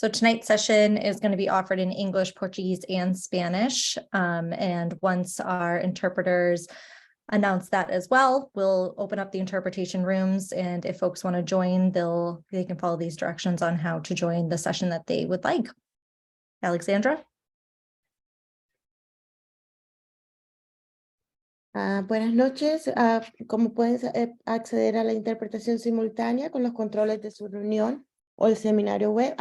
So tonight's session is going to be offered in English, Portuguese, and Spanish. And once our interpreters announce that as well, we'll open up the interpretation rooms. And if folks want to join, they can follow these directions on how to join the session that they would like. Alexandra? Buenas noches. ¿Cómo pueden acceder a la interpretación simultánea con los controles de su reunión o el seminario web?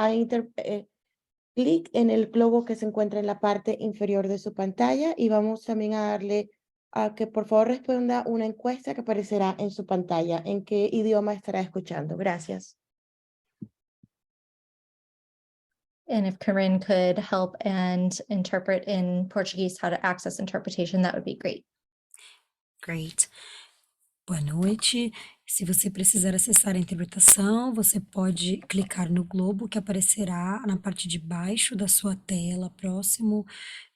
Clic en el globo que se encuentra en la parte inferior de su pantalla y vamos también a darle a que por favor responda una encuesta que aparecerá en su pantalla. ¿En qué idioma estará escuchando? Gracias. And if Corinne could help and interpret in Portuguese how to access interpretation, that would be great. Great. Boa noite. Se você precisar acessar a interpretação, você pode clicar no globo que aparecerá na parte de baixo da sua tela, próximo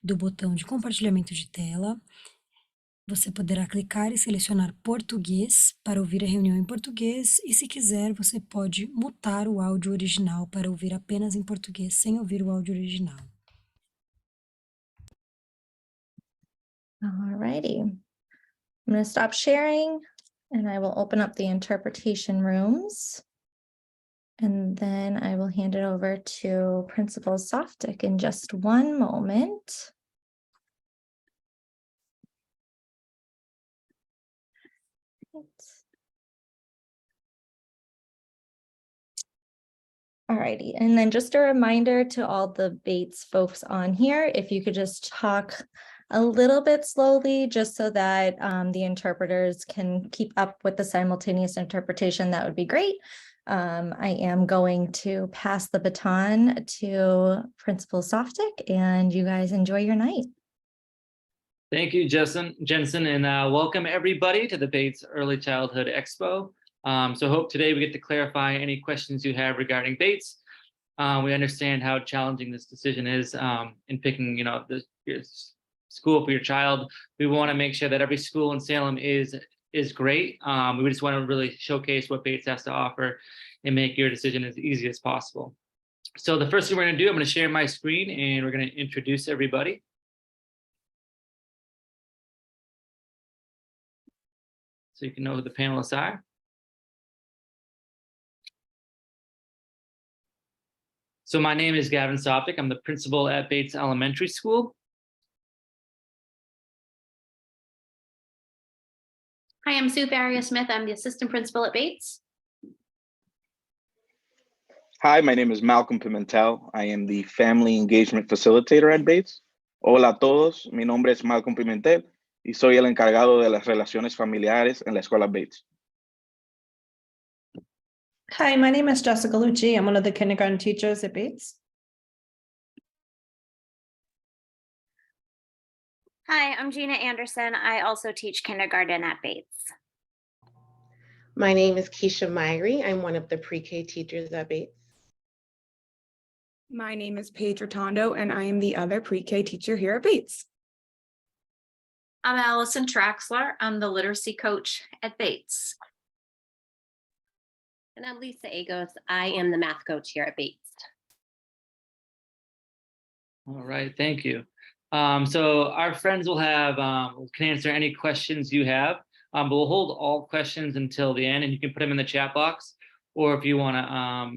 do botão de compartilhamento de tela. Você poderá clicar e selecionar português para ouvir a reunião em português e, se quiser, você pode mutar o áudio original para ouvir apenas em português, sem ouvir o áudio original. All righty. I'm going to stop sharing and I will open up the interpretation rooms. And then I will hand it over to Principal Softic in just one moment. All righty, and then just a reminder to all the Bates folks on here, if you could just talk a little bit slowly, just so that the interpreters can keep up with the simultaneous interpretation, that would be great. I am going to pass the baton to Principal Softic, and you guys enjoy your night. Thank you, Jensen, and welcome everybody to the Bates Early Childhood Expo. So hope today we get to clarify any questions you have regarding Bates. We understand how challenging this decision is in picking, the school for your child. We want to make sure that every school in Salem is great. We just want to really showcase what Bates has to offer and make your decision as easy as possible. So the first thing we're going to do, I'm going to share my screen and we're going to introduce everybody. So you can know who the panelists are. So my name is Gavin Sopik. I'm the principal at Bates Elementary School. Hi, I'm Sue Faria-Smith. I'm the assistant principal at Bates. Hi, my name is Malcolm Pimentel. I am the family engagement facilitator at Bates. Hola a todos, mi nombre es Malcolm Pimentel y soy el encargado de las relaciones familiares en la escuela Bates. Hi, my name is Jessica Lucci. I'm one of the kindergarten teachers at Bates. Hi, I'm Gina Anderson. I also teach kindergarten at Bates. My name is Keisha Myrie. I'm one of the pre-K teachers at Bates. My name is Paige Rotondo, and I am the other pre-K teacher here at Bates. I'm Allison Traxler. I'm the literacy coach at Bates. And I'm Lisa Agos. I am the math coach here at Bates. All right, thank you. So our friends will have, can answer any questions you have, but we'll hold all questions until the end and you can put them in the chat box, or if you wanna,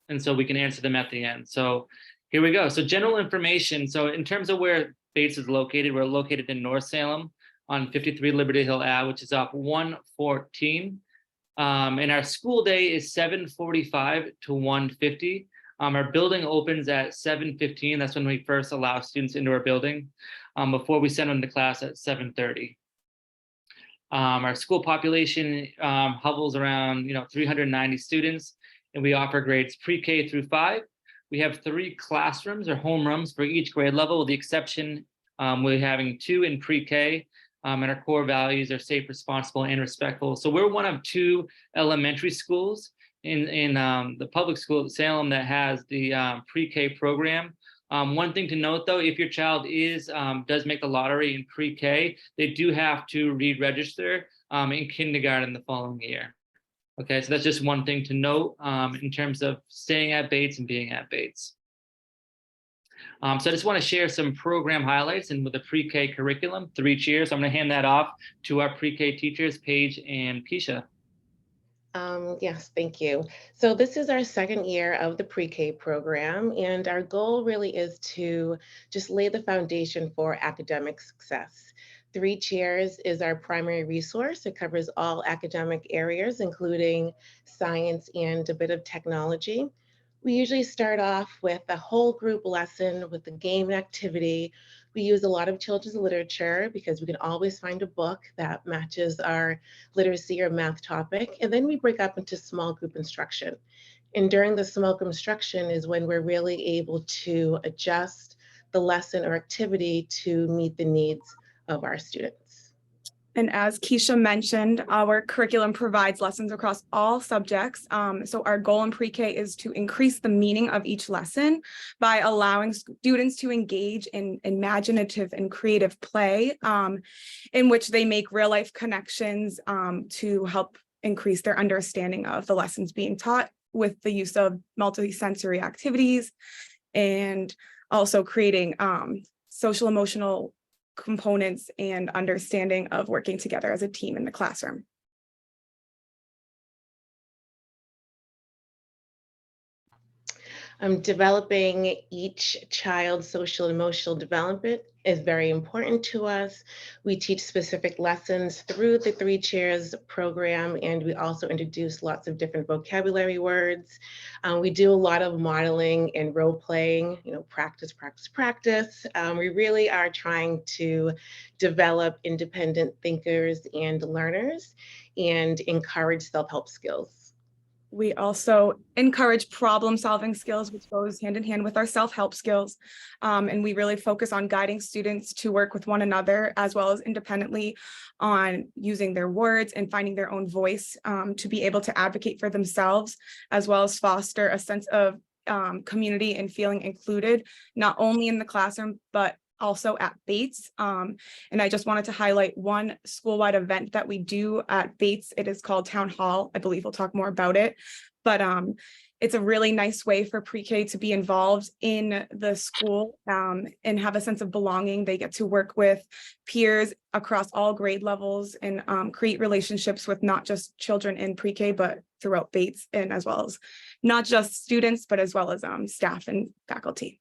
and so we can answer them at the end. So here we go. So general information. So in terms of where Bates is located, we're located in North Salem on 53 Liberty Hill Ave, which is off 114. And our school day is 7:45 to 1:50. Our building opens at 7:15. That's when we first allow students into our building before we send them to class at 7:30. Our school population hovers around 390 students, and we offer grades pre-K through 5. We have 3 classrooms or homerooms for each grade level, with the exception we're having 2 in pre-K. And our core values are safe, responsible, and respectful. So we're one of 2 elementary schools in the public school at Salem that has the pre-K program. One thing to note, though, if your child does make the lottery in pre-K, they do have to re-register in kindergarten the following year. Okay, so that's just one thing to note in terms of staying at Bates and being at Bates. So I just want to share some program highlights and with the pre-K curriculum, 3 cheers. I'm going to hand that off to our pre-K teachers, Paige and Keisha. Yes, thank you. So this is our second year of the pre-K program, and our goal really is to just lay the foundation for academic success. 3 Cheers is our primary resource. It covers all academic areas, including science and a bit of technology. We usually start off with a whole group lesson with a game and activity. We use a lot of children's literature because we can always find a book that matches our literacy or math topic. And then we break up into small group instruction. And during the small group instruction is when we're really able to adjust the lesson or activity to meet the needs of our students. And as Keisha mentioned, our curriculum provides lessons across all subjects. So our goal in pre-K is to increase the meaning of each lesson by allowing students to engage in imaginative and creative play, in which they make real life connections to help increase their understanding of the lessons being taught with the use of multisensory activities, and also creating social emotional components and understanding of working together as a team in the classroom. Developing each child's social and emotional development is very important to us. We teach specific lessons through the 3 Cheers program, and we also introduce lots of different vocabulary words. We do a lot of modeling and role playing, practice, practice, practice. We really are trying to develop independent thinkers and learners and encourage self-help skills. We also encourage problem-solving skills, which goes hand in hand with our self-help skills. And we really focus on guiding students to work with one another as well as independently on using their words and finding their own voice to be able to advocate for themselves, as well as foster a sense of community and feeling included, not only in the classroom, but also at Bates. And I just wanted to highlight one school-wide event that we do at Bates. It is called Town Hall. I believe we'll talk more about it, but it's a really nice way for pre-K to be involved in the school and have a sense of belonging. They get to work with peers across all grade levels and create relationships with not just children in pre-K, but throughout Bates, and as well as not just students, but as well as staff and faculty.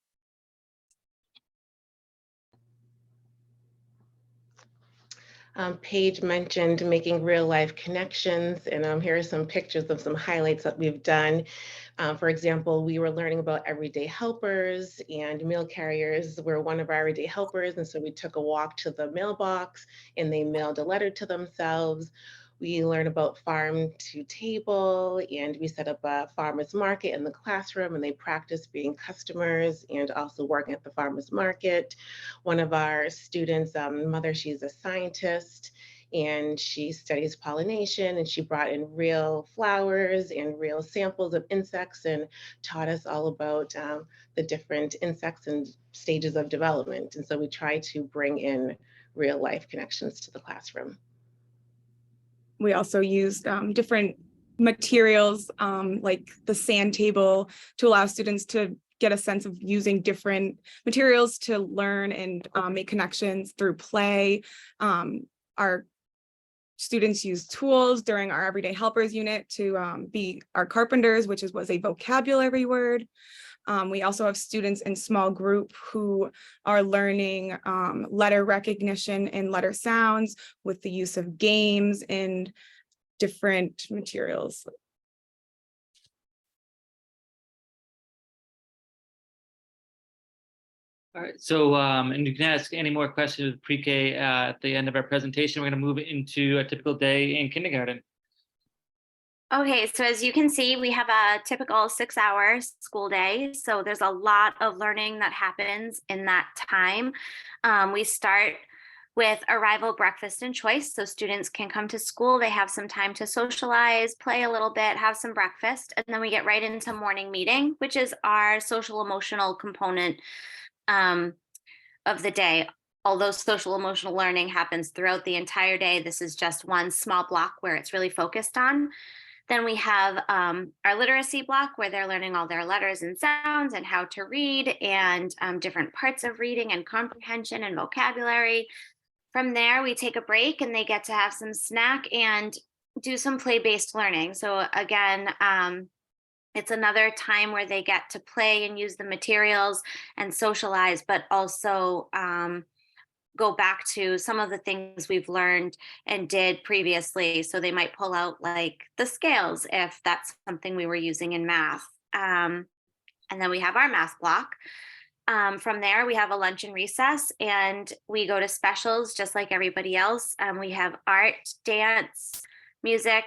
Paige mentioned making real life connections, and here are some pictures of some highlights that we've done. For example, we were learning about everyday helpers, and mail carriers were one of our everyday helpers, and so we took a walk to the mailbox and they mailed a letter to themselves. We learned about farm to table, and we set up a farmer's market in the classroom, and they practiced being customers and also working at the farmer's market. One of our students' mother, she's a scientist, and she studies pollination, and she brought in real flowers and real samples of insects and taught us all about the different insects and stages of development. And so we try to bring in real life connections to the classroom. We also used different materials like the sand table to allow students to get a sense of using different materials to learn and make connections through play. Our students used tools during our everyday helpers unit to be our carpenters, which was a vocabulary word. We also have students in small group who are learning letter recognition and letter sounds with the use of games and different materials. All right, so and you can ask any more questions with pre-K at the end of our presentation. We're going to move into a typical day in kindergarten. Okay, so as you can see, we have a typical 6-hour school day. So there's a lot of learning that happens in that time. We start with arrival, breakfast, and choice. So students can come to school, they have some time to socialize, play a little bit, have some breakfast, and then we get right into morning meeting, which is our social emotional component of the day. Although social emotional learning happens throughout the entire day, this is just one small block where it's really focused on. Then we have our literacy block where they're learning all their letters and sounds and how to read and different parts of reading and comprehension and vocabulary. From there, we take a break and they get to have some snack and do some play-based learning. So again, it's another time where they get to play and use the materials and socialize, but also go back to some of the things we've learned and did previously. So they might pull out like the scales if that's something we were using in math. And then we have our math block. From there, we have a lunch and recess, and we go to specials just like everybody else. We have art, dance, music,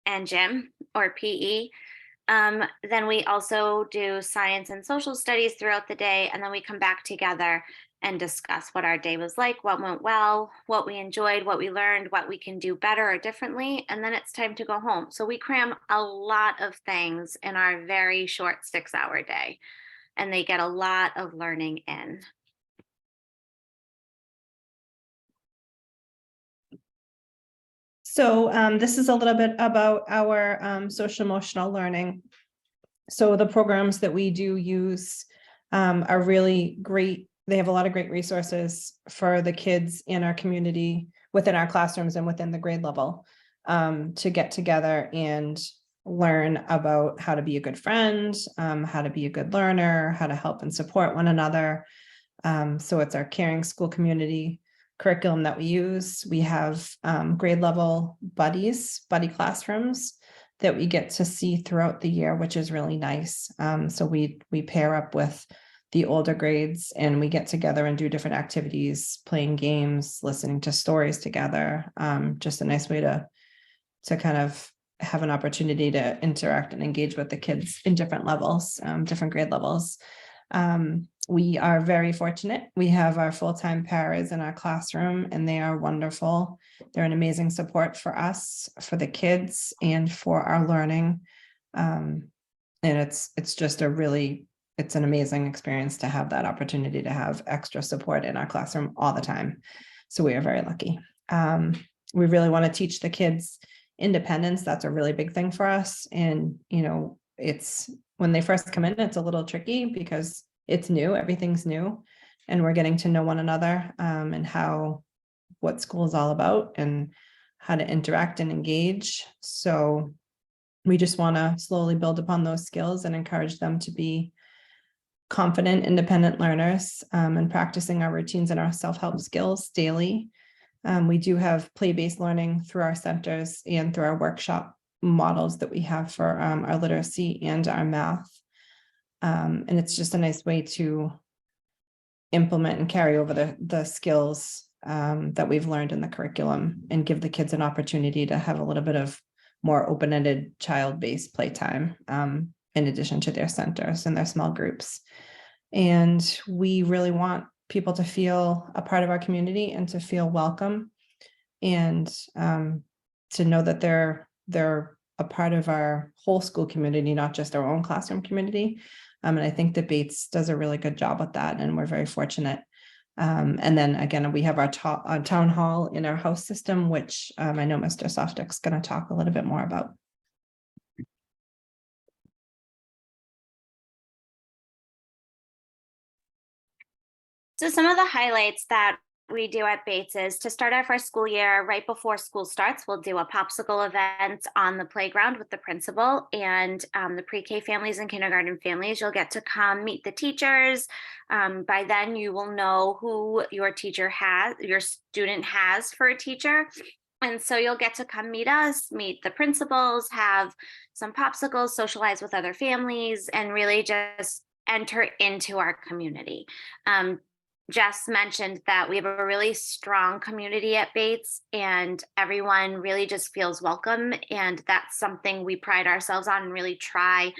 and gym or PE. Then we also do science and social studies throughout the day, and then we come back together and discuss what our day was like, what went well, what we enjoyed, what we learned, what we can do better or differently, and then it's time to go home. So we cram a lot of things in our very short 6-hour day, and they get a lot of learning in. So this is a little bit about our social emotional learning. So the programs that we do use are really great. They have a lot of great resources for the kids in our community, within our classrooms and within the grade level, to get together and learn about how to be a good friend, how to be a good learner, how to help and support one another. So it's our caring school community curriculum that we use. We have grade level buddy classrooms that we get to see throughout the year, which is really nice. So we pair up with the older grades and we get together and do different activities, playing games, listening to stories together. Just a nice way to kind of have an opportunity to interact and engage with the kids in different levels, different grade levels. We are very fortunate. We have our full-time paras in our classroom and they are wonderful. They're an amazing support for us, for the kids, and for our learning. And it's just it's an amazing experience to have that opportunity to have extra support in our classroom all the time. So we are very lucky. We really want to teach the kids independence. That's a really big thing for us. And, it's when they first come in, it's a little tricky because it's new, everything's new, and we're getting to know one another, and what school is all about and how to interact and engage. So we just want to slowly build upon those skills and encourage them to be confident, independent learners, and practicing our routines and our self-help skills daily. We do have play-based learning through our centers and through our workshop models that we have for our literacy and our math. And it's just a nice way to implement and carry over the skills that we've learned in the curriculum and give the kids an opportunity to have a little bit of more open-ended child-based playtime in addition to their centers and their small groups. And we really want people to feel a part of our community and to feel welcome and to know that they're a part of our whole school community, not just our own classroom community. And I think that Bates does a really good job with that, and we're very fortunate. And then again, we have our town hall in our house system, which I know Mr. Softick's going to talk a little bit more about. So some of the highlights that we do at Bates is to start our first school year, right before school starts, we'll do a popsicle event on the playground with the principal and the pre-K families and kindergarten families. You'll get to come meet the teachers. By then you will know who your student has for a teacher. And so you'll get to come meet us, meet the principals, have some popsicles, socialize with other families, and really just enter into our community. Jess mentioned that we have a really strong community at Bates and everyone really just feels welcome. And that's something we pride ourselves on and really try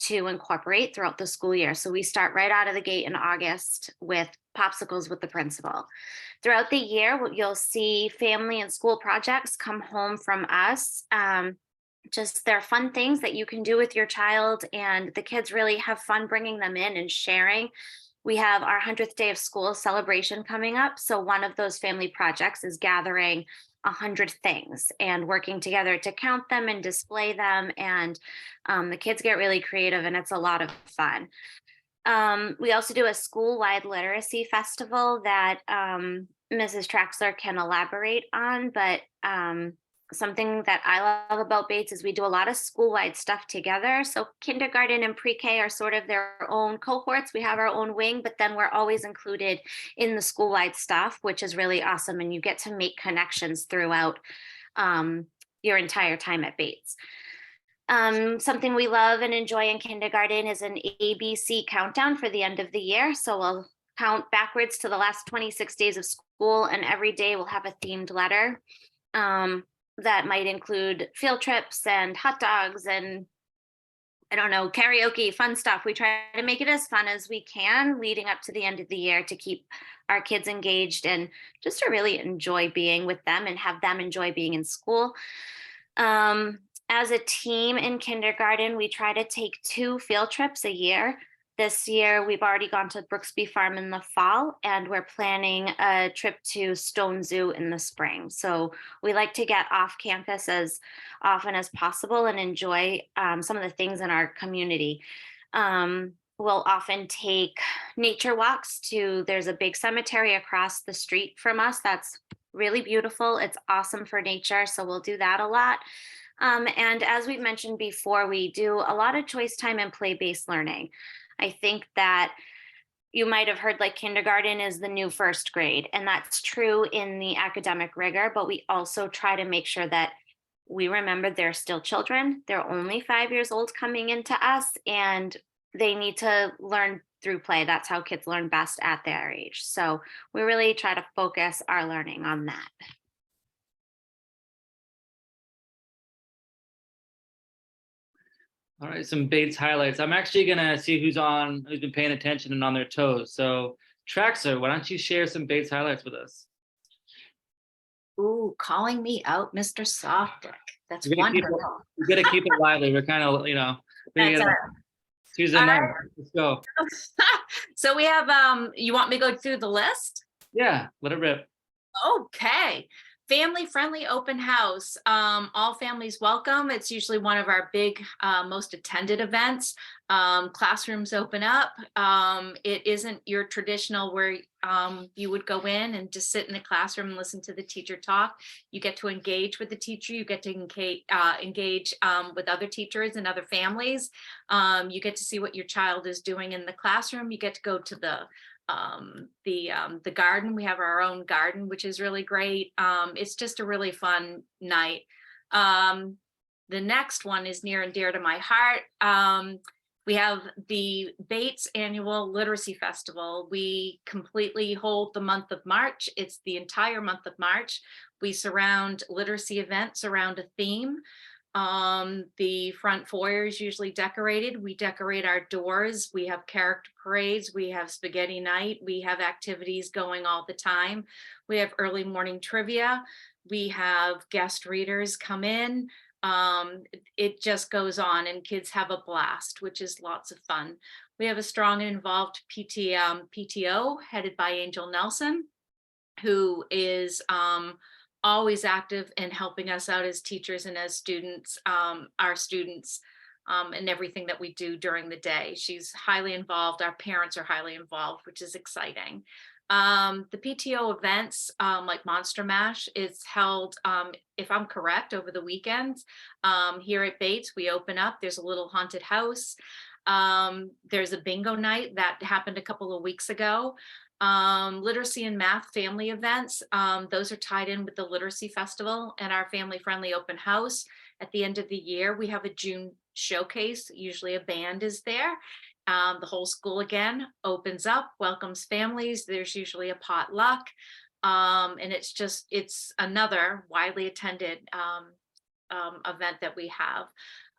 to incorporate throughout the school year. So we start right out of the gate in August with popsicles with the principal. Throughout the year, you'll see family and school projects come home from us. Just they're fun things that you can do with your child, and the kids really have fun bringing them in and sharing. We have our 100th day of school celebration coming up. So one of those family projects is gathering 100 things and working together to count them and display them. And the kids get really creative and it's a lot of fun. We also do a school-wide literacy festival that Mrs. Traxler can elaborate on, but something that I love about Bates is we do a lot of school-wide stuff together. So kindergarten and pre-K are sort of their own cohorts. We have our own wing, but then we're always included in the school-wide stuff, which is really awesome. And you get to make connections throughout your entire time at Bates. Something we love and enjoy in kindergarten is an ABC countdown for the end of the year. So we'll count backwards to the last 26 days of school, and every day we'll have a themed letter that might include field trips and hot dogs and, I don't know, karaoke, fun stuff. We try to make it as fun as we can leading up to the end of the year to keep our kids engaged and just to really enjoy being with them and have them enjoy being in school. As a team in kindergarten, we try to take 2 field trips a year. This year, we've already gone to Brooksby Farm in the fall, and we're planning a trip to Stone Zoo in the spring. So we like to get off campus as often as possible and enjoy some of the things in our community. We'll often take nature walks there's a big cemetery across the street from us that's really beautiful. It's awesome for nature, so we'll do that a lot. And as we've mentioned before, we do a lot of choice time and play-based learning. I think that you might have heard like kindergarten is the new first grade, and that's true in the academic rigor, but we also try to make sure that we remember they're still children. They're only 5 years old coming into us, and they need to learn through play. That's how kids learn best at their age. So we really try to focus our learning on that. All right, some Bates highlights. I'm actually gonna see who's been paying attention and on their toes. So Traxler, why don't you share some Bates highlights with us? Ooh, calling me out, Mr. Softick. That's We wonderful. gotta keep it lively. We're kind of, That's all right. Tuesday All night. right. Let's go. So we have, you want me to go through the list? Yeah, let it rip. Okay. Family friendly open house. All families welcome. It's usually one of our big, most attended events. Classrooms open up. It isn't your traditional where you would go in and just sit in the classroom and listen to the teacher talk. You get to engage with the teacher. You get to engage with other teachers and other families. You get to see what your child is doing in the classroom. You get to go to the garden. We have our own garden, which is really great. It's just a really fun night. The next one is near and dear to my heart. We have the Bates Annual Literacy Festival. We completely hold the month of March. It's the entire month of March. We surround literacy events around a theme. The front foyer is usually decorated. We decorate our doors. We have character parades. We have spaghetti night. We have activities going all the time. We have early morning trivia. We have guest readers come in. It just goes on and kids have a blast, which is lots of fun. We have a strong and involved PTO headed by Angel Nelson, who is always active in helping us out as teachers and as students, our students, and everything that we do during the day. She's highly involved. Our parents are highly involved, which is exciting. The PTO events like Monster Mash is held, if I'm correct, over the weekends. Here at Bates, we open up, there's a little haunted house. There's a bingo night that happened a couple of weeks ago. Literacy and math family events, those are tied in with the Literacy Festival and our family friendly open house. At the end of the year, we have a June showcase. Usually a band is there. The whole school again opens up, welcomes families. There's usually a potluck. And it's another widely attended event that we have.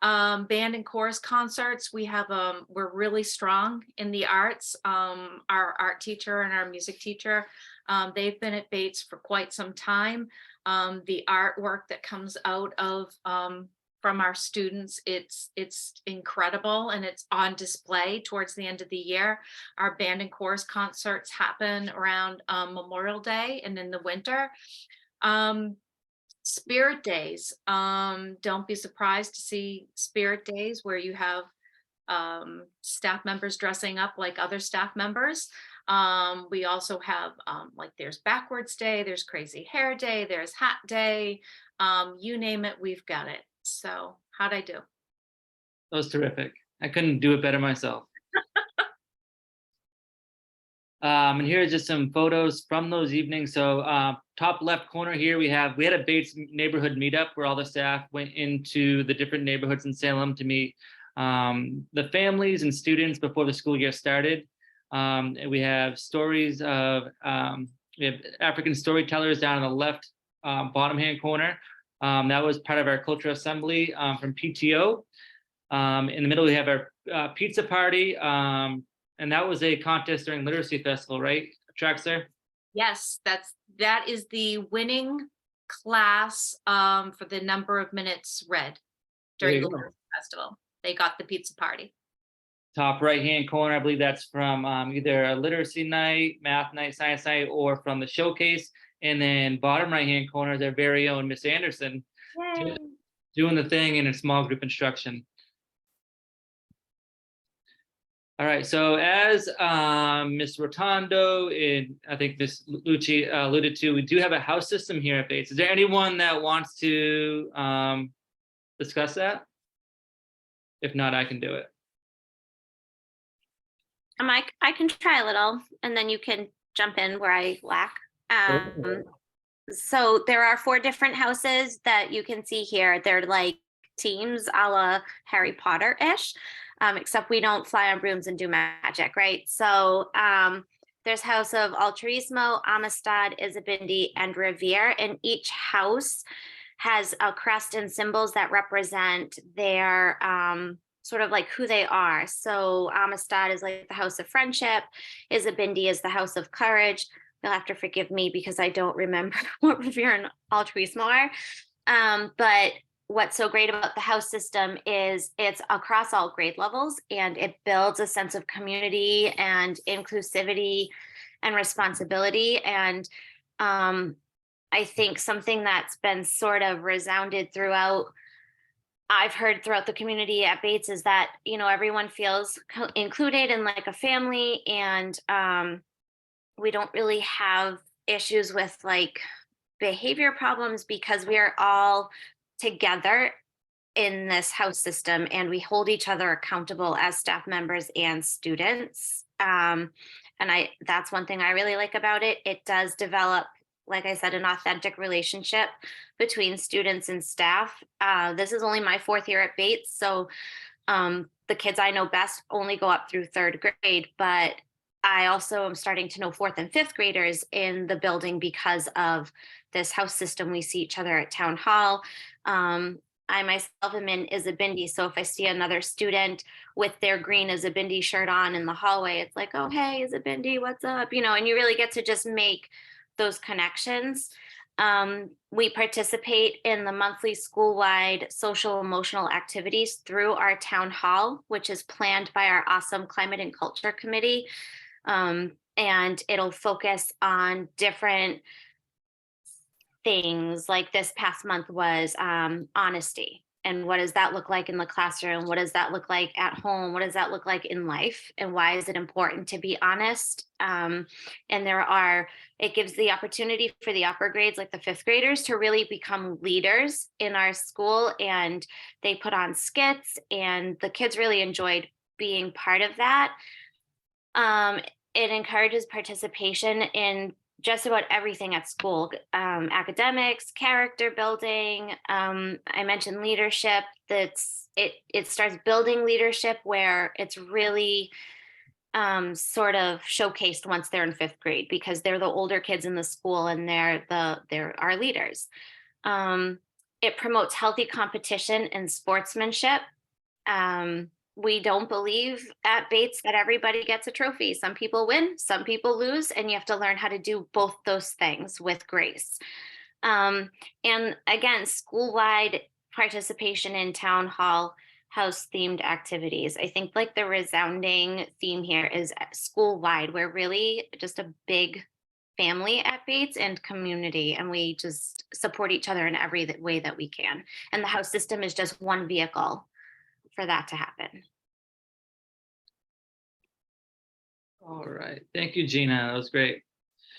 Band and chorus concerts. We have we're really strong in the arts. Our art teacher and our music teacher, they've been at Bates for quite some time. The artwork that comes out of from our students, it's incredible, and it's on display towards the end of the year. Our band and chorus concerts happen around Memorial Day and in the winter. Spirit days. Don't be surprised to see spirit days where you have staff members dressing up like other staff members. We also have like there's backwards day, there's crazy hair day, there's hat day. You name it, we've got it. So how'd I do? That was terrific. I couldn't do it better myself. And here are just some photos from those evenings. So top left corner here, we had a Bates neighborhood meetup where all the staff went into the different neighborhoods in Salem to meet the families and students before the school year started. And we have stories of, we have African storytellers down in the left bottom hand corner. That was part of our cultural assembly from PTO. In the middle, we have our pizza party. And that was a contest during Literacy Festival, right, Traxler? Yes, that is the winning class for the number of minutes read There you during the go. Literacy Festival. They got the pizza party. Top right-hand corner, I believe that's from either a literacy night, math night, science night, or from the showcase. And then bottom right-hand corner, their very own Miss Anderson doing the thing in a small group instruction. All right, so as Ms. Rotondo and I think Ms. Lucci alluded to, we do have a house system here at Bates. Is there anyone that wants to discuss that? If not, I can do it. I can try a little, and then you can jump in where I lack. So there are 4 different houses that you can see here. They're like teams a la Harry Potter-ish, except we don't fly on brooms and do magic, right? So there's House of Altruismo, Amistad, Isabindi, and Revere, and each house has a crest and symbols that represent their sort of like who they are. So Amistad is like the house of friendship. Isabindi is the house of courage. You'll have to forgive me because I don't remember what Revere and Altruismo are. But what's so great about the house system is it's across all grade levels, and it builds a sense of community and inclusivity and responsibility. And I think something that's been sort of resounded throughout, I've heard throughout the community at Bates, is that, you know, everyone feels included in like a family, and we don't really have issues with like behavior problems because we are all together in this house system, and we hold each other accountable as staff members and students. And that's one thing I really like about it. It does develop, like I said, an authentic relationship between students and staff. This is only my 4th year at Bates, so the kids I know best only go up through 3rd grade, but I also am starting to know 4th and 5th graders in the building because of this house system. We see each other at town hall. I myself am in Isabindi, so if I see another student with their green Isabindi shirt on in the hallway, it's like, oh, hey, Isabindi, what's up? You know, and you really get to just make those connections. We participate in the monthly school-wide social emotional activities through our town hall, which is planned by our awesome climate and culture committee. And it'll focus on different things. Like this past month was honesty. And what does that look like in the classroom? What does that look like at home? What does that look like in life? And why is it important to be honest? And it gives the opportunity for the upper grades, like the 5th graders, to really become leaders in our school. And they put on skits, and the kids really enjoyed being part of that. It encourages participation in just about everything at school, academics, character building. I mentioned leadership. It starts building leadership where it's really sort of showcased once they're in 5th grade, because they're the older kids in the school and they're our leaders. It promotes healthy competition and sportsmanship. We don't believe at Bates that everybody gets a trophy. Some people win, some people lose, and you have to learn how to do both those things with grace. And again, school-wide participation in town hall house themed activities. I think like the resounding theme here is school-wide. We're really just a big family at Bates and community, and we just support each other in every way that we can. And the house system is just one vehicle for that to happen. All right, thank you, Gina. That was great.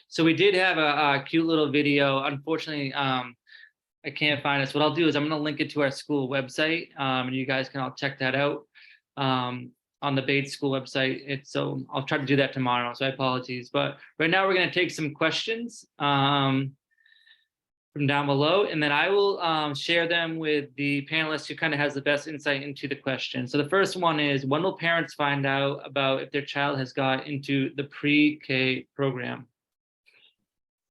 So we did have a cute little video. Unfortunately, I can't find it. So what I'll do is I'm going to link it to our school website, and you guys can all check that out on the Bates School website. So I'll try to do that tomorrow. So I apologize. But right now we're going to take some questions from down below, and then I will share them with the panelists who kind of has the best insight into the question. So the first one is, when will parents find out about if their child has got into the pre-K program?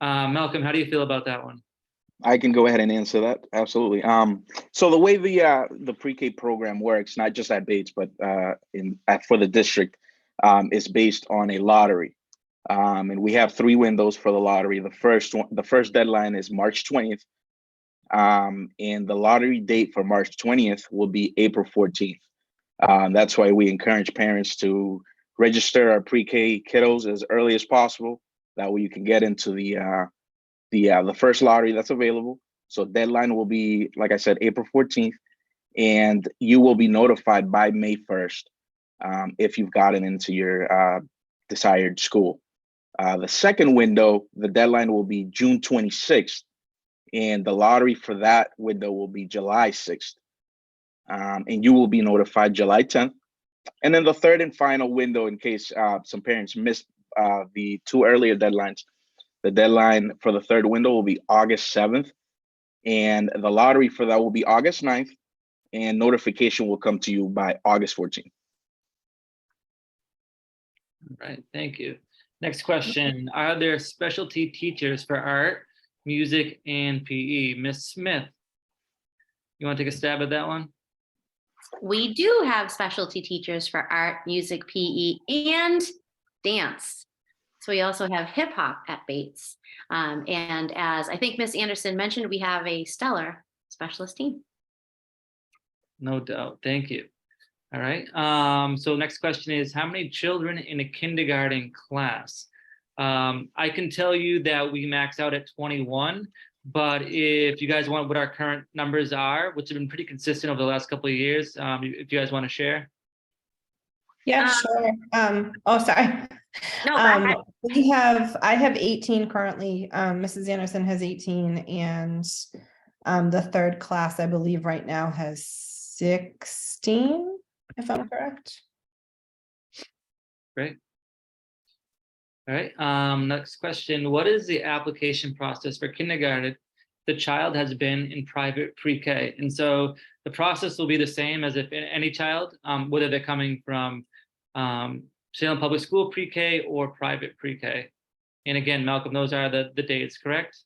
Malcolm, how do you feel about that one? I can go ahead and answer that. Absolutely. So the way the pre-K program works, not just at Bates, but for the district, is based on a lottery. And we have 3 windows for the lottery. The first deadline is March 20th. And the lottery date for March 20th will be April 14th. That's why we encourage parents to register our pre-K kiddos as early as possible. That way you can get into the first lottery that's available. So deadline will be, like I said, April 14th, and you will be notified by May 1st if you've gotten into your desired school. The second window, the deadline will be June 26th, and the lottery for that window will be July 6th. And you will be notified July 10th. And then the third and final window, in case some parents missed the 2 earlier deadlines, the deadline for the third window will be August 7th, and the lottery for that will be August 9th, and notification will come to you by August 14th. All right, thank you. Next question, are there specialty teachers for art, music, and PE? Ms. Smith, you want to take a stab at that one? We do have specialty teachers for art, music, PE, and dance. So we also have hip hop at Bates. And as I think Ms. Anderson mentioned, we have a stellar specialist team. No doubt, thank you. All right, so next question is, how many children in a kindergarten class? I can tell you that we max out at 21, but if you guys want what our current numbers are, which have been pretty consistent over the last couple of years, if you guys want to share. Yeah, sure. Oh, sorry. No, I have 18 currently. Mrs. Anderson has 18, and the third class, I believe right now has 16, if I'm correct. Great. All right, next question. What is the application process for kindergarten? The child has been in private pre-K. And so the process will be the same as if any child, whether they're coming from Salem Public School pre-K or private pre-K. And again, Malcolm, those are the dates, correct?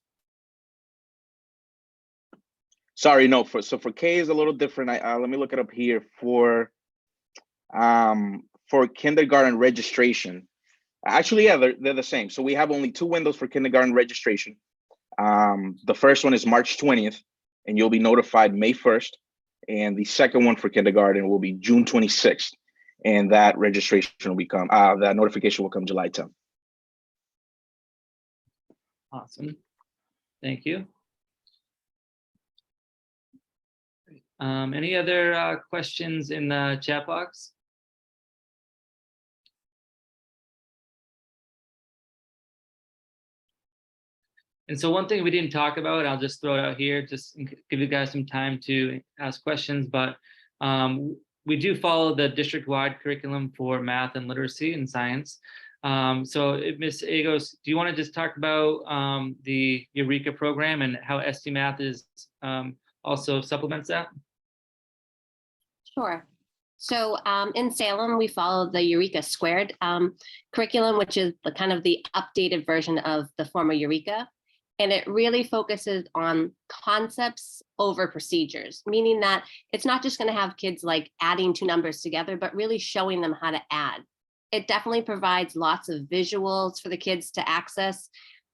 Sorry, no. For K is a little different. Let me look it up here for kindergarten registration. Actually, yeah, they're the same. So we have only 2 windows for kindergarten registration. The first one is March 20th, and you'll be notified May 1st. And the second one for kindergarten will be June 26th. And that registration will become, that notification will come July 10th. Awesome. Thank you. Any other questions in the chat box? And so one thing we didn't talk about, I'll just throw it out here, just give you guys some time to ask questions, but we do follow the district-wide curriculum for math and literacy and science. So Ms. Agos, do you want to just talk about the Eureka program and how SD Math is also supplements that? Sure. So in Salem, we follow the Eureka Squared curriculum, which is the kind of the updated version of the former Eureka. And it really focuses on concepts over procedures, meaning that it's not just going to have kids like adding 2 numbers together, but really showing them how to add. It definitely provides lots of visuals for the kids to access.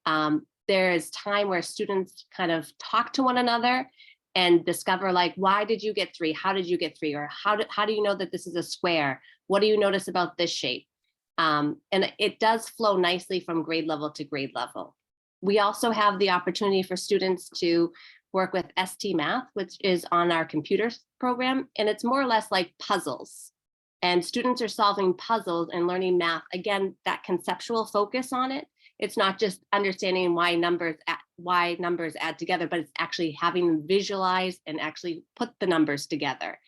There is time where students kind of talk to one another and discover, like, why did you get 3? How did you get 3? Or how do you know that this is a square? What do you notice about this shape? And it does flow nicely from grade level to grade level. We also have the opportunity for students to work with ST Math, which is on our computer program, and it's more or less like puzzles. And students are solving puzzles and learning math. Again, that conceptual focus on it. It's not just understanding why numbers add together, but it's actually having them visualize and actually put the numbers together.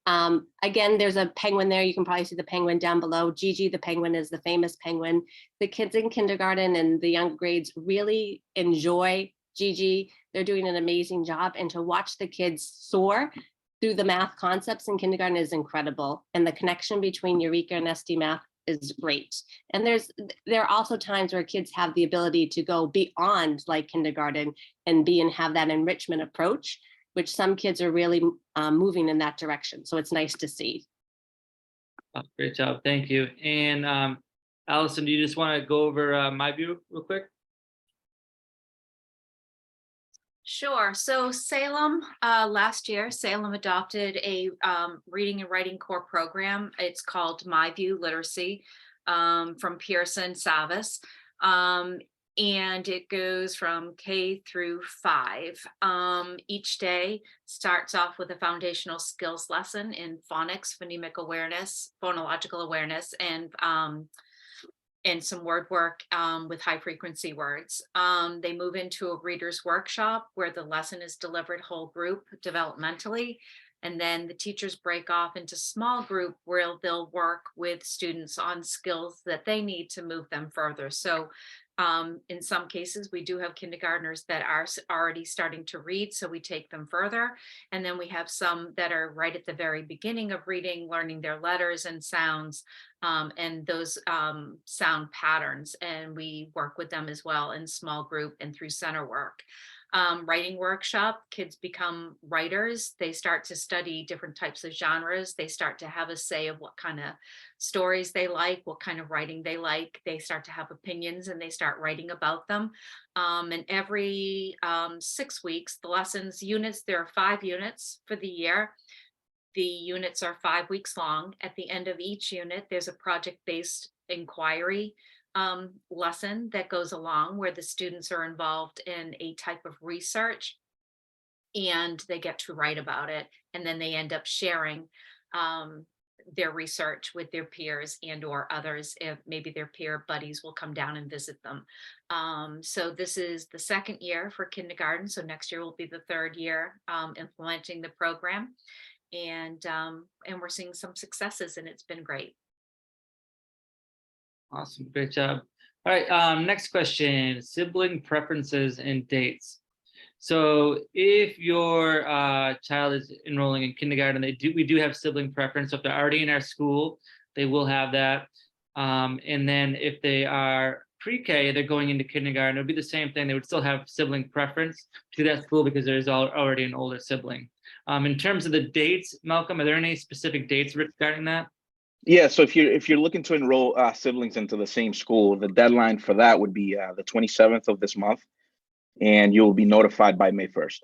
Again, there's a penguin there. You can probably see the penguin down below. Gigi, the penguin, is the famous penguin. The kids in kindergarten and the young grades really enjoy Gigi. They're doing an amazing job. And to watch the kids soar through the math concepts in kindergarten is incredible. And the connection between Eureka and ST Math is great. And there are also times where kids have the ability to go beyond like kindergarten and have that enrichment approach, which some kids are really moving in that direction. So it's nice to see. Great job, thank you. And Allison, do you just want to go over MyView real quick? Sure. So Salem, last year, Salem adopted a reading and writing core program. It's called MyView Literacy from Pearson Savas. And it goes from K through 5. Each day starts off with a foundational skills lesson in phonics, phonemic awareness, phonological awareness, and some word work with high frequency words. They move into a reader's workshop where the lesson is delivered whole group developmentally. And then the teachers break off into small group where they'll work with students on skills that they need to move them further. So in some cases, we do have kindergartners that are already starting to read, so we take them further. And then we have some that are right at the very beginning of reading, learning their letters and sounds, and those sound patterns. And we work with them as well in small group and through center work. Writing workshop, kids become writers. They start to study different types of genres. They start to have a say of what kind of stories they like, what kind of writing they like. They start to have opinions and they start writing about them. And every 6 weeks, the lessons units, there are 5 units for the year. The units are 5 weeks long. At the end of each unit, there's a project-based inquiry lesson that goes along where the students are involved in a type of research and they get to write about it. And then they end up sharing their research with their peers and or others, if maybe their peer buddies will come down and visit them. So this is the 2nd year for kindergarten. So next year will be the 3rd year implementing the program. And we're seeing some successes and it's been great. Awesome, great job. All right, next question, sibling preferences and dates. So if your child is enrolling in kindergarten, we do have sibling preference. So if they're already in our school, they will have that. And then if they are pre-K, they're going into kindergarten, it'll be the same thing. They would still have sibling preference to that school because there's already an older sibling. In terms of the dates, Malcolm, are there any specific dates regarding that? Yeah, so if you're looking to enroll siblings into the same school, the deadline for that would be the 27th of this month, and you'll be notified by May 1st.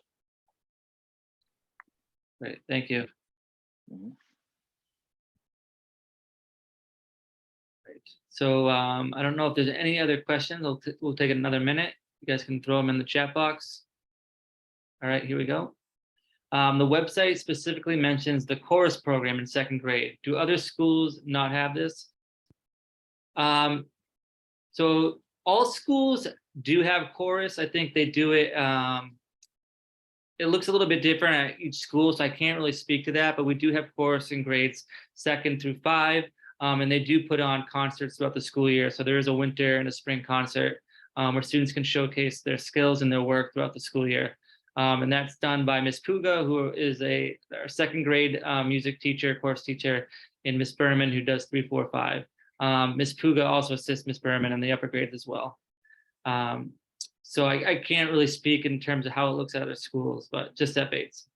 Great, thank you. Mhm. Great. So I don't know if there's any other questions. We'll take another minute. You guys can throw them in the chat box. All right, here we go. The website specifically mentions the chorus program in 2nd grade. Do other schools not have this? So all schools do have chorus. I think they do it. It looks a little bit different at each school, so I can't really speak to that, but we do have chorus in grades 2nd through 5. And they do put on concerts throughout the school year. So there is a winter and a spring concert where students can showcase their skills and their work throughout the school year. And that's done by Miss Puga, who is our 2nd grade music teacher, course teacher, and Miss Berman, who does 3, 4, 5. Miss Puga also assists Miss Berman in the upper grades as well. So I can't really speak in terms of how it looks at other schools, but just at Bates.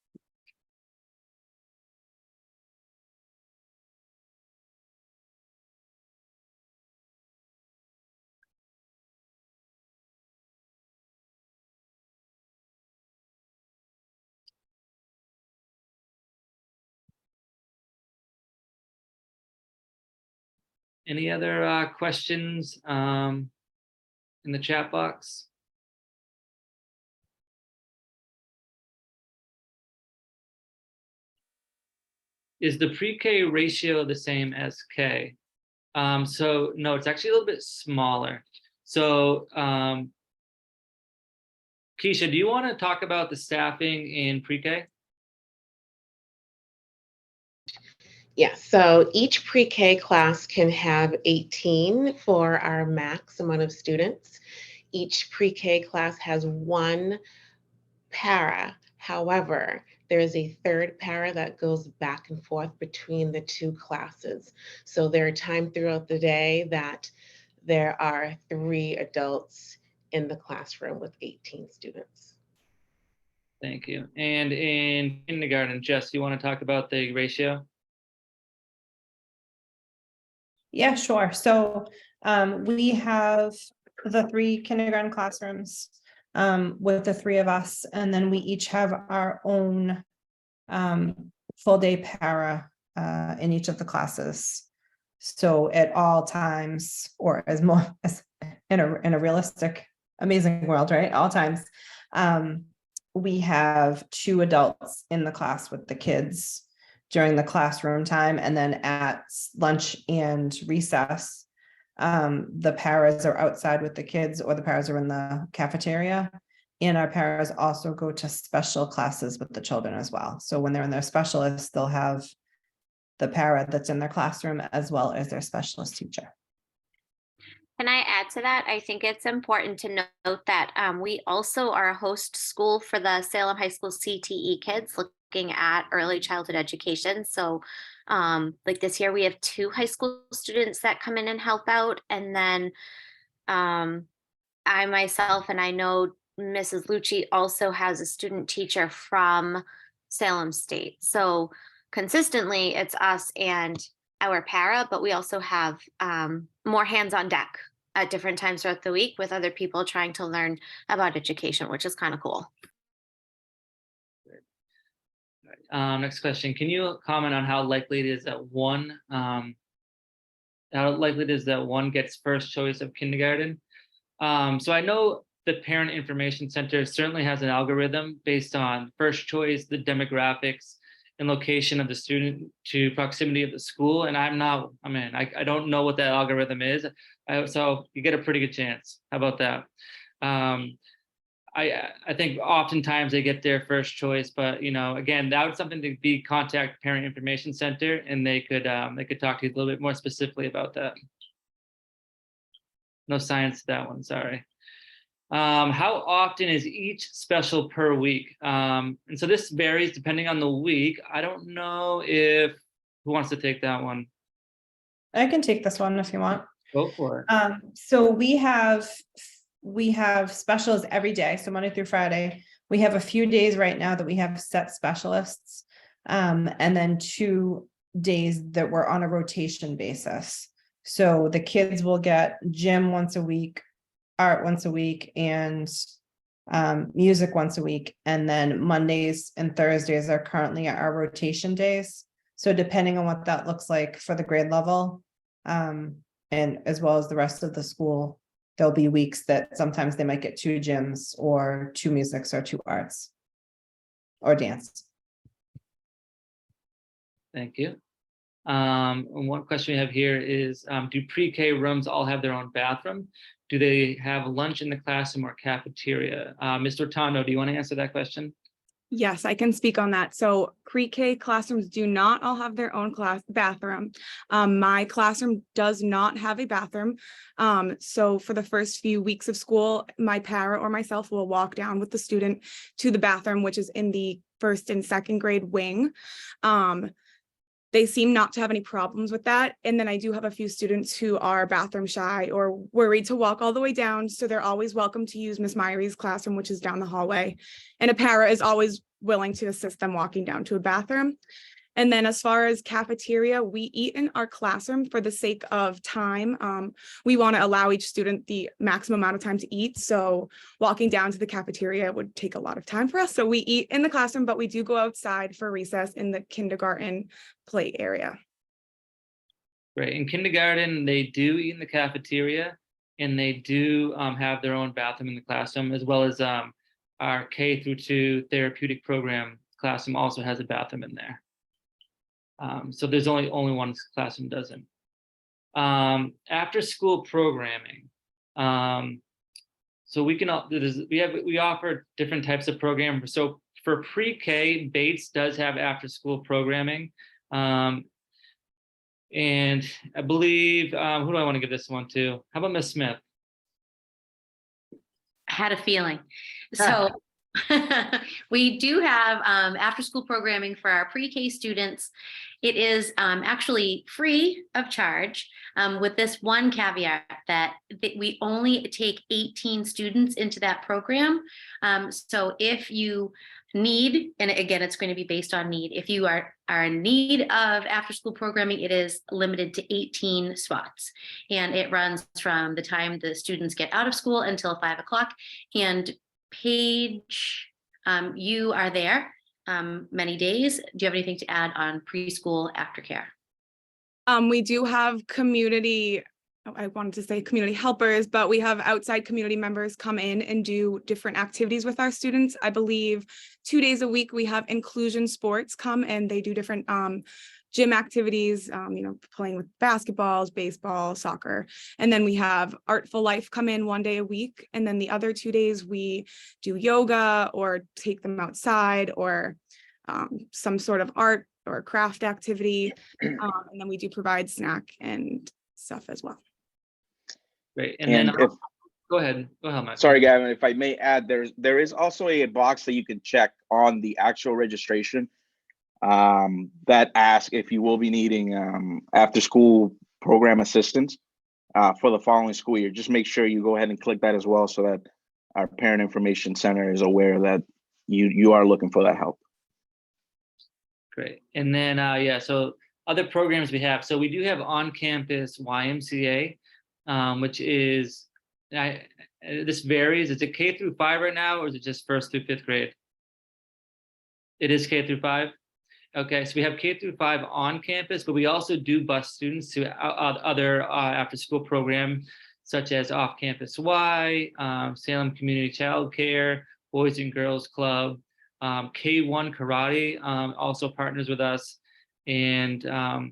Any other questions in the chat box? is the pre-K ratio the same as K? So no, it's actually a little bit smaller. So Keisha, do you want to talk about the staffing in pre-K? Yeah, so each pre-K class can have 18 for our max amount of students. Each pre-K class has one para. However, there is a third para that goes back and forth between the two classes. So there are times throughout the day that there are 3 adults in the classroom with 18 students. Thank you. And in kindergarten, Jess, you want to talk about the ratio? Yeah, sure. So we have the 3 kindergarten classrooms with the 3 of us, and then we each have our own full day para in each of the classes. So at all times, or as more as in a realistic, amazing world, right? All times, we have 2 adults in the class with the kids during the classroom time, and then at lunch and recess, the paras are outside with the kids, or the paras are in the cafeteria. And our paras also go to special classes with the children as well. So when they're in their specialists, they'll have the para that's in their classroom as well as their specialist teacher. Can I add to that? I think it's important to note that we also are a host school for the Salem High School CTE kids looking at early childhood education. So like this year, we have 2 high school students that come in and help out. And then I myself, and I know Mrs. Lucci also has a student teacher from Salem State. So consistently it's us and our para, but we also have more hands on deck at different times throughout the week with other people trying to learn about education, which is kind of cool. Next question. Can you comment on how likely it is that one gets first choice of kindergarten? So I know the Parent Information Center certainly has an algorithm based on first choice, the demographics, and location of the student to proximity of the school. And I don't know what that algorithm is. So you get a pretty good chance. How about that? I think oftentimes they get their first choice, but again, that was something to contact Parent Information Center, and they could talk to you a little bit more specifically about that. No science to that one, sorry. How often is each special per week? And so this varies depending on the week. I don't know who wants to take that one. I can take this one if you want. Go for it. So we have specials every day, so Monday through Friday. We have a few days right now that we have set specialists, and then 2 days that we're on a rotation basis. So the kids will get gym once a week, art once a week, and music once a week. And then Mondays and Thursdays are currently our rotation days. So depending on what that looks like for the grade level, and as well as the rest of the school, there'll be weeks that sometimes they might get 2 gyms or 2 musics or 2 arts or dance. Thank you. One question we have here is, do pre-K rooms all have their own bathroom? Do they have lunch in the classroom or cafeteria? Mr. Tondo, do you want to answer that question? Yes, I can speak on that. So pre-K classrooms do not all have their own class bathroom. My classroom does not have a bathroom. So for the first few weeks of school, my para or myself will walk down with the student to the bathroom, which is in the 1st and 2nd grade wing. They seem not to have any problems with that. And then I do have a few students who are bathroom shy or worried to walk all the way down. So they're always welcome to use Miss Myrie's classroom, which is down the hallway. And a para is always willing to assist them walking down to a bathroom. And then as far as cafeteria, we eat in our classroom for the sake of time. We want to allow each student the maximum amount of time to eat. So walking down to the cafeteria would take a lot of time for us. So we eat in the classroom, but we do go outside for recess in the kindergarten play area. Great. In kindergarten, they do eat in the cafeteria, and they do have their own bathroom in the classroom, as well as our K through 2 therapeutic program classroom also has a bathroom in there. So there's only one classroom doesn't. After school programming. So we offer different types of programs. So for pre-K, Bates does have after school programming. And I believe, who do I want to give this one to? How about Miss Smith? I had a feeling. So we do have after school programming for our pre-K students. It is actually free of charge with this one caveat that we only take 18 students into that program. So if you need, and again, it's going to be based on need. If you are in need of after school programming, it is limited to 18 spots. And it runs from the time the students get out of school until 5 o'clock. And Paige, you are there many days. Do you have anything to add on preschool aftercare? We do have community, I wanted to say community helpers, but we have outside community members come in and do different activities with our students. I believe 2 days a week we have inclusion sports come and they do different gym activities, playing with basketballs, baseball, soccer. And then we have Artful Life come in 1 day a week. And then the other 2 days we do yoga or take them outside or some sort of art or craft activity. And then we do provide snack and stuff as well. Great. And then go ahead, Mike. Sorry, Gavin, if I may add, there is also a box that you can check on the actual registration that asks if you will be needing after school program assistance for the following school year. Just make sure you go ahead and click that as well so that our Parent Information Center is aware that you are looking for that help. Great. And then, so other programs we have. So we do have on-campus YMCA, which is, this varies. Is it K through 5 right now, or is it just 1st through 5th grade? It is K through 5. Okay, so we have K through 5 on campus, but we also do bus students to other after-school programs, such as Off-Campus Y, Salem Community Child Care, Boys and Girls Club, K1 Karate also partners with us, and I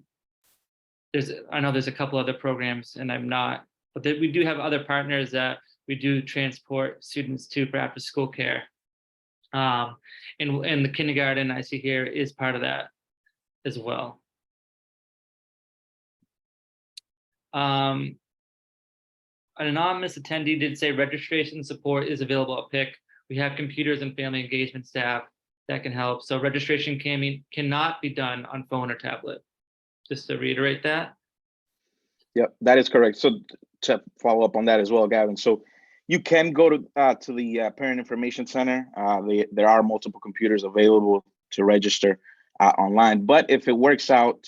know there's a couple other programs, and I'm not, but we do have other partners that we do transport students to for after-school care. And the kindergarten I see here is part of that as well. An anonymous attendee did say registration support is available at PIC. We have computers and family engagement staff that can help. So registration cannot be done on phone or tablet. Just to reiterate that. Yep, that is correct. So to follow up on that as well, Gavin. So you can go to the Parent Information Center. There are multiple computers available to register online. But if it works out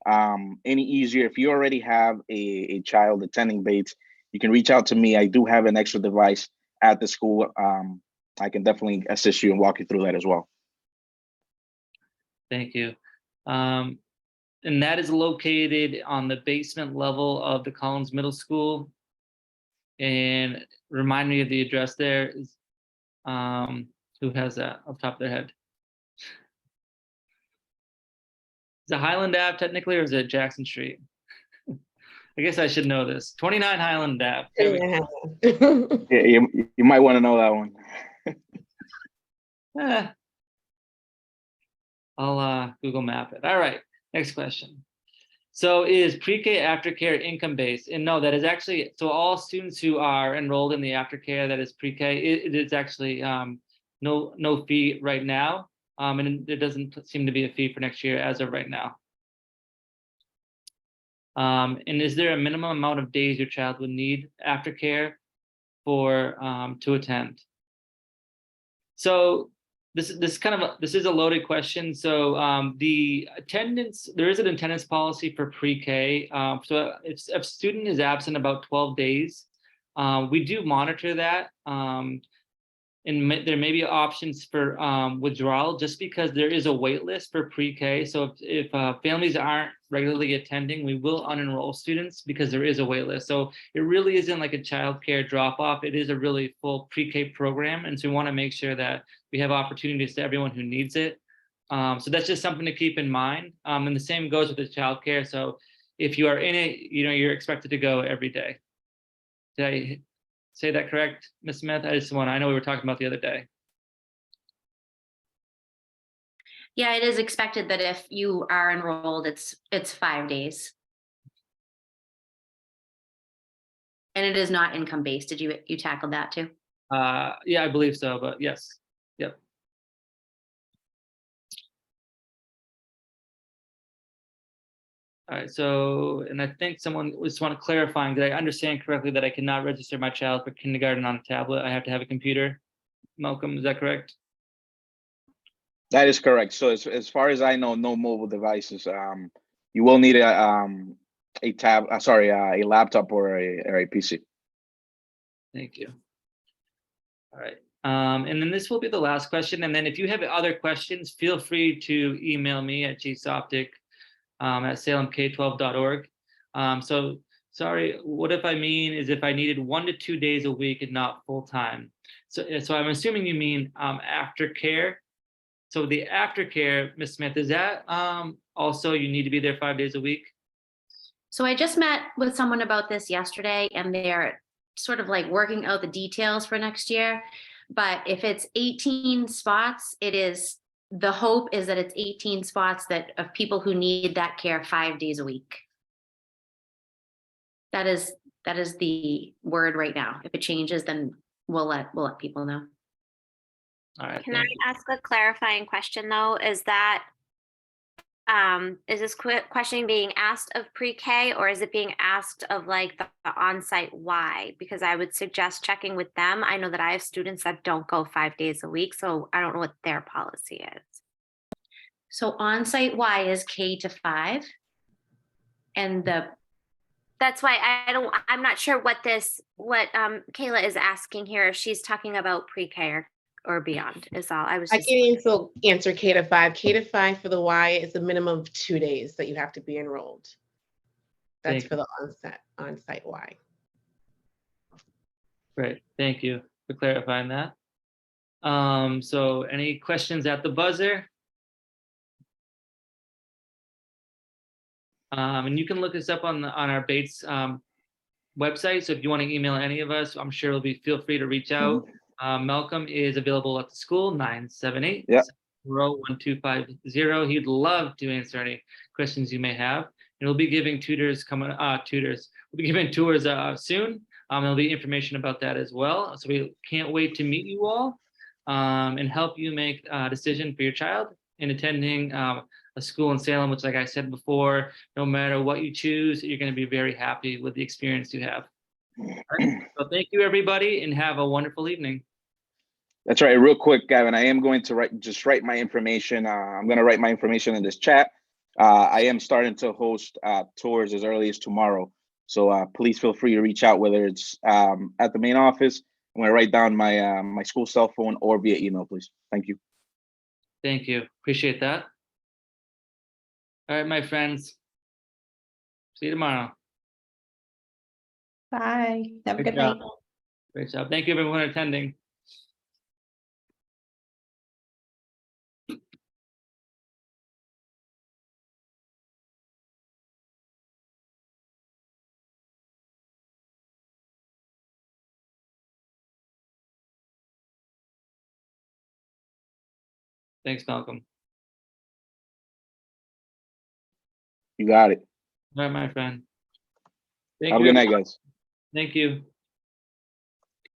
any easier, if you already have a child attending Bates, you can reach out to me. I do have an extra device at the school. I can definitely assist you and walk you through that as well. Thank you. And that is located on the basement level of the Collins Middle School. And remind me of the address there is, who has that off the top of their head? Is it Highland Ave technically, or is it Jackson Street? I guess I should know this. 29 Highland Ave. Yeah, you might want to know that one. I'll Google map it. All right, next question. So is pre-K aftercare income-based? And no, that is actually, so all students who are enrolled in the aftercare that is pre-K, it is actually no fee right now. And there doesn't seem to be a fee for next year as of right now. And is there a minimum amount of days your child would need aftercare for to attend? So this is a loaded question. So the attendance, there is an attendance policy for pre-K. So if a student is absent about 12 days, we do monitor that. And there may be options for withdrawal, just because there is a wait list for pre-K. So if families aren't regularly attending, we will unenroll students because there is a wait list. So it really isn't like a child care drop-off. It is a really full pre-K program. And so we want to make sure that we have opportunities to everyone who needs it. So that's just something to keep in mind. And the same goes with the childcare. So if you are in it, you're expected to go every day. Did I say that correct, Ms. Smith? I know we were talking about the other day. Yeah, it is expected that if you are enrolled, it's 5 days. And it is not income based. Did you tackle that too? Yeah, I believe so, but yes. Yep. All right, so, and I think someone just want to clarifying, did I understand correctly that I cannot register my child for kindergarten on a tablet? I have to have a computer. Malcolm, is that correct? That is correct. So as far as I know, no mobile devices. You will need a laptop or a PC. Thank you. All right. And then this will be the last question. And then if you have other questions, feel free to email me at gsoptic at salemk12.org. So sorry, what if I mean is if I needed 1 to 2 days a week and not full time. So I'm assuming you mean aftercare. So the aftercare, Ms. Smith, is that also you need to be there 5 days a week? So I just met with someone about this yesterday, and they're sort of like working out the details for next year. But if it's 18 spots, the hope is that it's 18 spots of people who need that care 5 days a week. That is the word right now. If it changes, then we'll let people know. All right. Can I ask a clarifying question though? Is this questioning being asked of pre-K, or is it being asked of like the on-site Y? Because I would suggest checking with them. I know that I have students that don't go 5 days a week, so I don't know what their policy is. So on-site Y is K to 5. And that's why I'm not sure what Kayla is asking here, if she's talking about pre-K or beyond is all. I can also answer K to 5. K to 5 for the Y is a minimum of 2 days that you have to be enrolled. That's for the on-site Y. Great, thank you for clarifying that. So any questions at the buzzer? And you can look us up on our Bates website. So if you want to email any of us, I'm sure feel free to reach out. Malcolm is available at the school, 978-1250. He'd love to answer any questions you may have. And we'll be giving tours soon. There'll be information about that as well. So we can't wait to meet you all and help you make a decision for your child in attending a school in Salem, which, like I said before, no matter what you choose, you're going to be very happy with the experience you have. Right. So thank you, everybody, and have a wonderful evening. That's right. Real quick, Gavin, I am going to write my information. I'm going to write my information in this chat. I am starting to host tours as early as tomorrow. So please feel free to reach out, whether it's at the main office. I'm going to write down my my school cell phone or via email, please. Thank you. Thank you. Appreciate that. All right, my friends. See you tomorrow. Bye. Have a good night. Great job. Thank you, everyone, for attending. Thanks, Malcolm. You got it. All right, my friend. Have a good night, guys. Thank you.